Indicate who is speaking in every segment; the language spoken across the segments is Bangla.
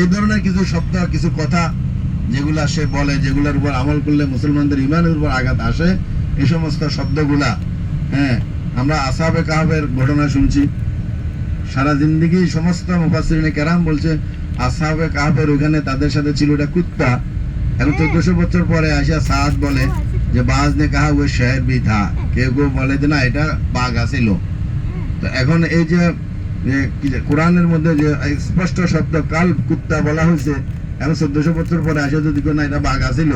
Speaker 1: এই ধরনের কিছু শব্দ, কিছু কথা যেগুলা সে বলে, যেগুলোর উপর আমল করলে মুসলমানদের ইমানের উপর আঘাত আসে, এই সমস্ত শব্দগুলা, হ্যাঁ, আমরা আসহাবে কাহফের ঘটনা শুনছি সারা জিন্দেগি। সমস্ত মুফাসসিরিনে কেরাম বলছে আসহাবে কাহফের ওখানে তাদের সাথে ছিল এটা কুত্তা। এখন 1400 বছর পরে আসিয়া সাদ বলে যে বাজ নে কাহা ওই শহর ভি থা, কেউ কেউ বলে যে না এটা বাঘ আছিল। তো এখন এই যে কোরআনের মধ্যে যে স্পষ্ট শব্দ কাল কুত্তা বলা হয়েছে, এখন 1400 বছর পরে আসে যদি না এটা বাঘ আছিল,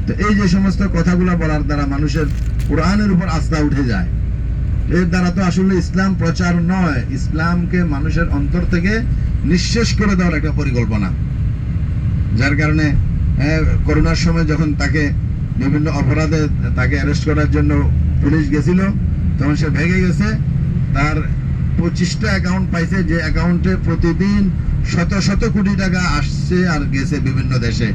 Speaker 1: তো এই যে সমস্ত কথাগুলো বলার দ্বারা মানুষের কোরআনের উপর আস্থা উঠে যায়। এর দ্বারা তো আসলে ইসলাম প্রচার নয়, ইসলামকে মানুষের অন্তর থেকে নিঃশেষ করে দেওয়ার একটা পরিকল্পনা। যার কারণে করোনার সময় যখন তাকে বিভিন্ন অপরাধে তাকে অ্যারেস্ট করার জন্য পুলিশ গেছিল, তখন সে ভেগে গেছে। তার 25টা অ্যাকাউন্ট পাইছে, যে অ্যাকাউন্টে প্রতিদিন শত শত কোটি টাকা আসছে আর গেছে বিভিন্ন দেশে।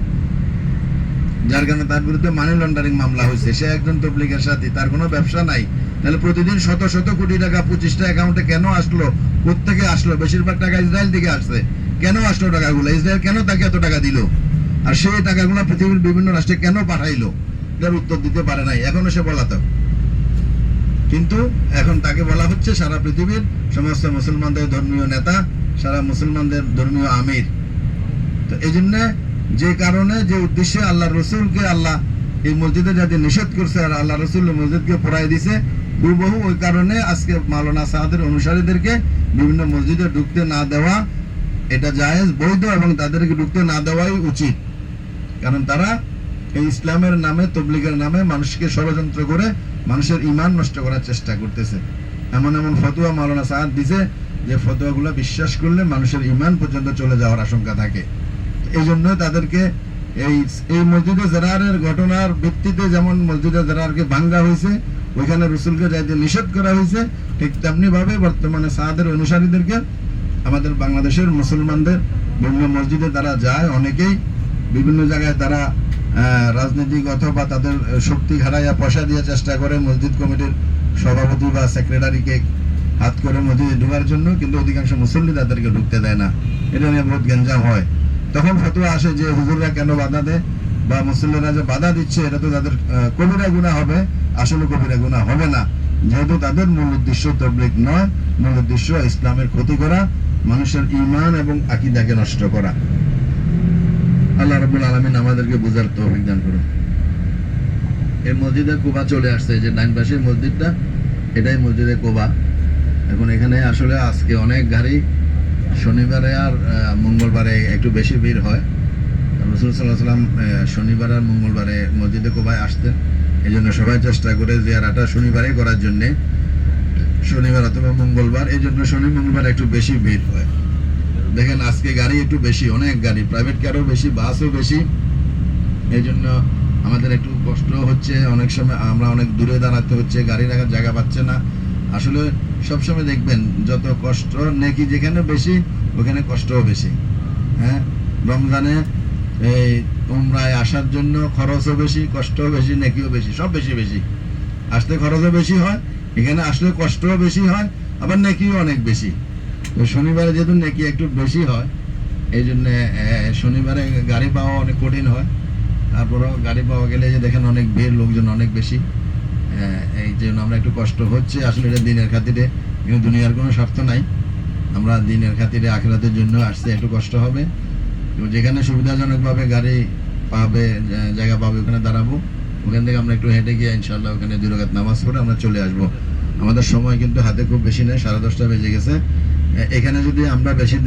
Speaker 1: যার কারণে তার বিরুদ্ধে মানি লন্ডারিং মামলা হয়েছে। সে একজন তবলিগের সাথী, তার কোনো ব্যবসা নাই, তাহলে প্রতিদিন শত শত কোটি টাকা 25টা অ্যাকাউন্টে কেন আসলো, কোত্থেকে আসলো? বেশিরভাগ টাকা ইসরায়েল থেকে আসছে। কেন আসলো টাকাগুলো? ইসরায়েল কেন তাকে এত টাকা দিল? আর সেই টাকাগুলো পৃথিবীর বিভিন্ন রাষ্ট্রে কেন পাঠাইলো? এর উত্তর দিতে পারে নাই, এখনো সে পলাতক। কিন্তু এখন তাকে বলা হচ্ছে সারা পৃথিবীর সমস্ত মুসলমানদের ধর্মীয় নেতা, সারা মুসলমানদের ধর্মীয় আমির। তো এই জন্য যে কারণে, যে উদ্দেশ্যে আল্লাহ রসুলকে আল্লাহ এই মসজিদে যাতে নিষেধ করছে আর আল্লাহ রসুল মসজিদকে পড়াই দিছে, হুবহু ওই কারণে আজকে মাওলানা সাদের অনুসারীদেরকে বিভিন্ন মসজিদে ঢুকতে না দেওয়া এটা জায়েজ, বৈধ, এবং তাদেরকে ঢুকতে না দেওয়াই উচিত। কারণ তারা এই ইসলামের নামে, তবলিগের নামে মানুষকে ষড়যন্ত্র করে মানুষের ঈমান নষ্ট করার চেষ্টা করতেছে। এমন এমন ফতোয়া মাওলানা সাদ দিছে যে ফতোয়াগুলো বিশ্বাস করলে মানুষের ঈমান পর্যন্ত চলে যাওয়ার আশঙ্কা থাকে। এই জন্য তাদেরকে এই মসজিদে জেরারের ঘটনার ভিত্তিতে, যেমন মসজিদে জেরারকে ভাঙ্গা হয়েছে, ওইখানে রসুলকে যাইতে নিষেধ করা হয়েছে, ঠিক তেমনি ভাবে বর্তমানে সাদের অনুসারীদেরকে আমাদের বাংলাদেশের মুসলমানদের বিভিন্ন মসজিদে তারা যায়, অনেকেই বিভিন্ন জায়গায় তারা রাজনৈতিক অথবা তাদের শক্তি হারাইয়া পয়সা দিয়ে চেষ্টা করে মসজিদ কমিটির সভাপতি বা সেক্রেটারিকে হাত করে মসজিদে ঢোকার জন্য, কিন্তু অধিকাংশ মুসল্লি তাদেরকে ঢুকতে দেয় না। এটা নিয়ে বহুত গেঞ্জাম হয়। তখন ফতোয়া আসে যে হুজুররা কেন বাধা দেয়, বা মুসল্লিরা যে বাধা দিচ্ছে, এটা তো তাদের কবিরা গুনাহ হবে। আসলে কবিরা গুনাহ হবে না, যেহেতু তাদের মূল উদ্দেশ্য তাবলীগ নয়, মূল উদ্দেশ্য ইসলামের ক্ষতি করা, মানুষের ঈমান এবং আকীদাকে নষ্ট করা। আল্লাহ রাব্বুল আলামিন আমাদেরকে বুঝার তৌফিক দান করুন। এই মসজিদে কুবা চলে আসছে, যে ডাইনপাশের মসজিদটা, এটাই মসজিদে কুবা। এখন এখানে আসলে আজকে অনেক গাড়ি, শনিবারে আর মঙ্গলবারে একটু বেশি ভিড় হয়। রাসূল সাল্লাল্লাহু আলাইহি ওয়াসাল্লাম শনিবার আর মঙ্গলবারে মসজিদে কুবায় আসতেন। এই জন্য সবাই চেষ্টা করে জিয়ারাটা শনিবারে করার জন্যে, শনিবার অথবা মঙ্গলবার। এই জন্য শনি মঙ্গলবার একটু বেশি ভিড় হয়। দেখেন আজকে গাড়ি একটু বেশি, অনেক গাড়ি, প্রাইভেট কারও বেশি, বাসও বেশি। এই জন্য আমাদের একটু কষ্ট হচ্ছে, অনেক সময় আমরা অনেক দূরে দাঁড়াতে হচ্ছে, গাড়ি রাখার জায়গা পাচ্ছে না। আসলে সবসময় দেখবেন যত কষ্ট, নেকি যেখানে বেশি ওখানে কষ্টও বেশি। হ্যাঁ, রমজানে এই উমরায় আসার জন্য খরচও বেশি, কষ্টও বেশি, নেকিও বেশি, সব বেশি বেশি। আসতে খরচও বেশি হয়, এখানে আসলে কষ্টও বেশি হয়, আবার নেকিও অনেক বেশি। তো শনিবারে যেহেতু নেকি একটু বেশি হয়, এই জন্য শনিবারে গাড়ি পাওয়া অনেক কঠিন হয়। তারপরেও গাড়ি পাওয়া গেলে যে দেখেন অনেক ভিড়, লোকজন অনেক বেশি। এই জন্য আমরা একটু কষ্ট হচ্ছে। আসলে এটা দিনের খাতিরে, কিন্তু দুনিয়ার কোনো স্বার্থ নাই। আমরা দিনের খাতিরে আখিরাতের জন্য আসছে, একটু কষ্ট হবে। তো যেখানে সুবিধাজনকভাবে গাড়ি পাবে, জায়গা পাবে, ওখানে দাঁড়াবো। ওখান থেকে আমরা একটু হেঁটে গিয়ে ইনশাআল্লাহ ওখানে 2 রাকাত নামাজ পড়ে আমরা চলে আসবো। আমাদের সময় কিন্তু হাতে খুব বেশি নেই, 10:30 বেজে গেছে। এখানে যদি আমরা বেশি